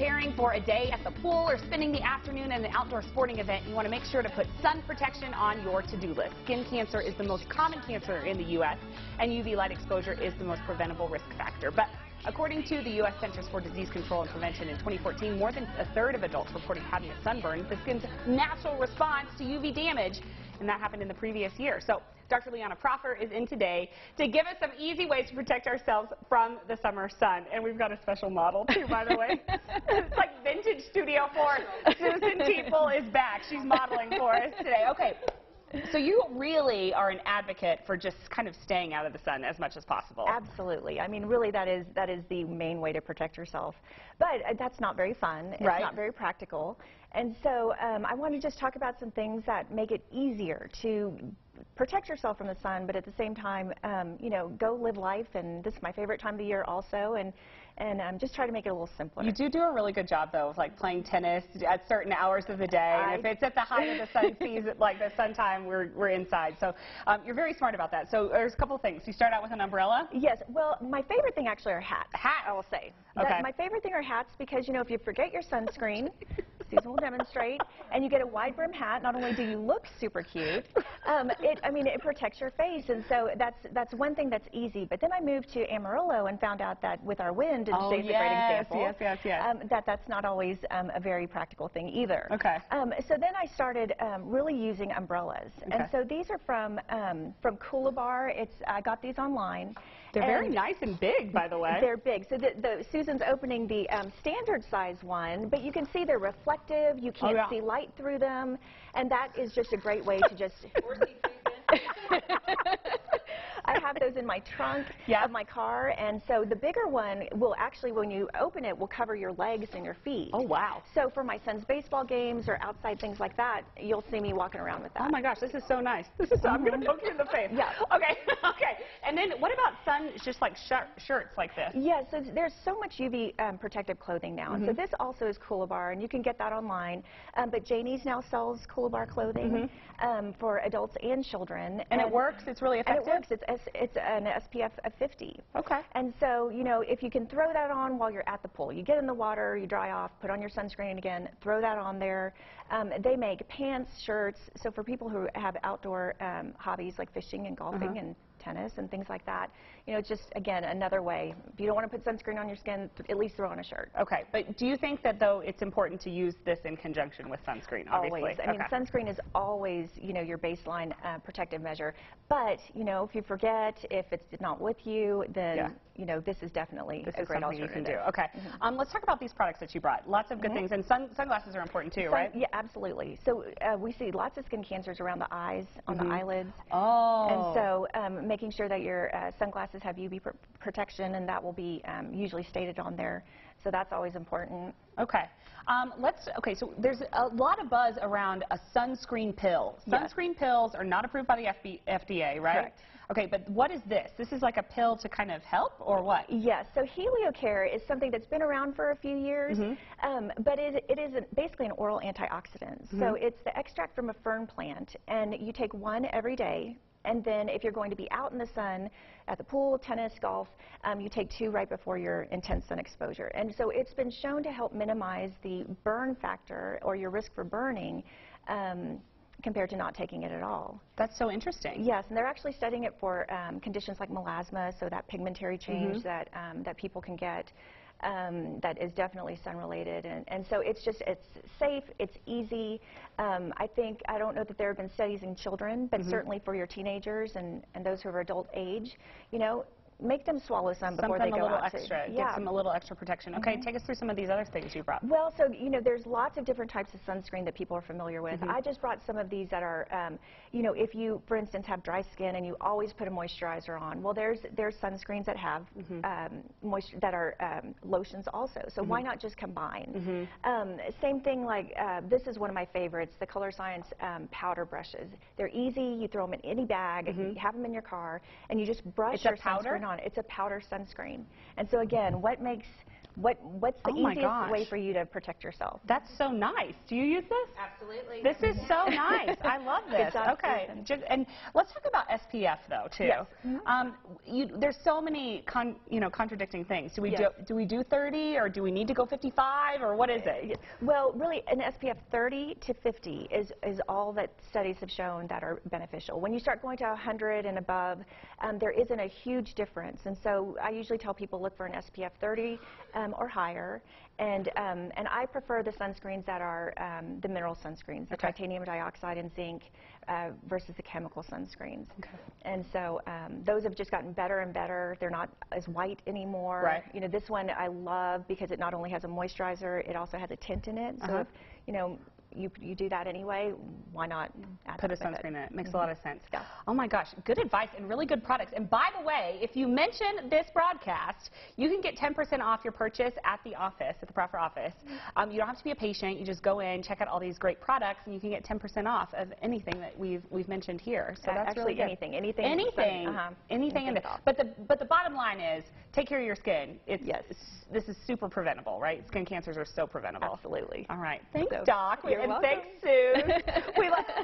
preparing for a day at the pool or spending the afternoon at an outdoor sporting event, you want to make sure to put sun protection on your to-do list. Skin cancer is the most common cancer in the U.S., and UV light exposure is the most preventable risk factor. But according to the U.S. Centers for Disease Control and Prevention in 2014, more than a third of adults reported having a sunburn, the skin's natural response to UV damage, and that happened in the previous year. So Dr. Liana Proffer is in today to give us some easy ways to protect ourselves from the summer sun. And we've got a special model, too, by the way. It's like vintage Studio 4. Susan Teeple is back. She's modeling for us today. Okay. So you really are an advocate for just kind of staying out of the sun as much as possible. Absolutely. I mean, really, that is the main way to protect yourself. But that's not very fun. It's not very practical. And so I want to just talk about some things that make it easier to protect yourself from the sun, but at the same time, you know, go live life. And this is my favorite time of the year also. And just try to make it a little simpler. You do a really good job, though, of like playing tennis at certain hours of the day. And if it's at the height of the sun season, like the sun time, we're inside. So you're very smart about that. So there's a couple of things. You start out with an umbrella? Yes. Well, my favorite thing actually are hats. Hats, I will say. Okay. My favorite thing are hats because, you know, if you forget your sunscreen, Susan will demonstrate, and you get a wide brim hat, not only do you look super cute, it protects your face. And so that's one thing that's easy. But then I moved to Amarillo and found out that with our wind, and today's a great example, that's not always a very practical thing either. Okay. So then I started really using umbrellas. Okay. And so these are from Coolabar. I got these online. They're very nice and big, by the way. They're big. So Susan's opening the standard size one, but you can see they're reflective. You can't see light through them, and that is just a great way to just... I have those in my trunk of my car, and so the bigger one will actually, when you open it, will cover your legs and your feet. Oh, wow. So for my son's baseball games or outside things like that, you'll see me walking around with that. Oh, my gosh, this is so nice. This is so, I'm going to poke you in the face. Yeah. Okay, okay. And then what about just like shirts like this? Yeah, so there's so much UV protective clothing now. And so this also is Coolabar, and you can get that online. But Janie's now sells Coolabar clothing for adults and children. And it works? It's really effective? And it works. It's an SPF of 50. Okay. And so, you know, if you can throw that on while you're at the pool, you get in the water, you dry off, put on your sunscreen again, throw that on there. They make pants, shirts. So for people who have outdoor hobbies like fishing and golfing and tennis and things like that, you know, it's just, again, another way. If you don't want to put sunscreen on your skin, at least throw on a shirt. Okay, but do you think that, though, it's important to use this in conjunction with sunscreen, obviously? Always. I mean, sunscreen is always, you know, your baseline protective measure. But, you know, if you forget, if it's not with you, then, you know, this is definitely a great alternative. You can do. Okay. Let's talk about these products that you brought. Lots of good things. And sunglasses are important, too, right? Yeah, absolutely. So we see lots of skin cancers around the eyes, on the eyelids. Oh. And so making sure that your sunglasses have UV protection, and that will be usually stated on there. So that's always important. Okay. So there's a lot of buzz around a sunscreen pill. Sunscreen pills are not approved by the FDA, right? Correct. Okay, but what is this? This is like a pill to kind of help, or what? Yes, so HelioCare is something that's been around for a few years, but it is basically an oral antioxidant. So it's the extract from a fern plant, and you take one every day. And then if you're going to be out in the sun, at the pool, tennis, golf, you take 2 right before your intense sun exposure. And so it's been shown to help minimize the burn factor or your risk for burning compared to not taking it at all. That's so interesting. Yes, and they're actually studying it for conditions like melasma, so that pigmentary change that people can get. That is definitely sun-related, and so it's safe, it's easy. I don't know that there have been studies in children, but certainly for your teenagers and those who are adult age, you know, make them swallow some before they go out. Give them a little extra protection. Okay, take us through some of these other things you brought. Well, so, you know, there's lots of different types of sunscreen that people are familiar with. I just brought some of these that are, you know, if you, for instance, have dry skin and you always put a moisturizer on, well, there's sunscreens that have that are lotions also. So why not just combine? Same thing like, this is one of my favorites, the Color Science powder brushes. They're easy. You throw them in any bag, you have them in your car, and you just brush your sunscreen on. It's a powder sunscreen. And so again, what makes what's the Oh my easiest gosh. way for you to protect yourself? That's so nice. Do you use this? Absolutely. This is so nice. I love this. Good job, Okay. Susan. And let's talk about SPF though too. Yes. There's so many contradicting things. Do we Yes. do we do 30 or do we need to go 55 or what is it? Well, really, an SPF 30 to 50 is all that studies have shown that are beneficial. When you start going to 100 and above, there isn't a huge difference. And so I usually tell people look for an SPF 30 or higher. And I prefer the sunscreens that are the mineral sunscreens, the titanium dioxide and zinc versus the chemical sunscreens. Okay. And so those have just gotten better and better. They're not as white anymore. Right. You know, this one I love because it not only has a moisturizer, it also has a tint in it. So if, you know, you do that anyway, why not add Put a that with sunscreen in it? it. Makes a lot of sense. Yeah. Oh my gosh, good advice and really good products. And by the way, if you mention this broadcast, you can get 10% off your purchase at the office, at the Proffer office. You don't have to be a patient. You just go in, check out all these great products, and you can get 10% off of anything that we've mentioned here. So that's actually really good. anything. Anything Anything in it. at all. But the bottom line is, take care of your skin. Yes. This is super preventable, right? Skin cancers are so preventable. Absolutely. All right. Thanks, So, Doc. you're and welcome. thanks, Sue.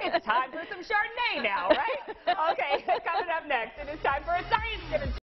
It's time for some Chardonnay now, right? Okay, coming up next, it is time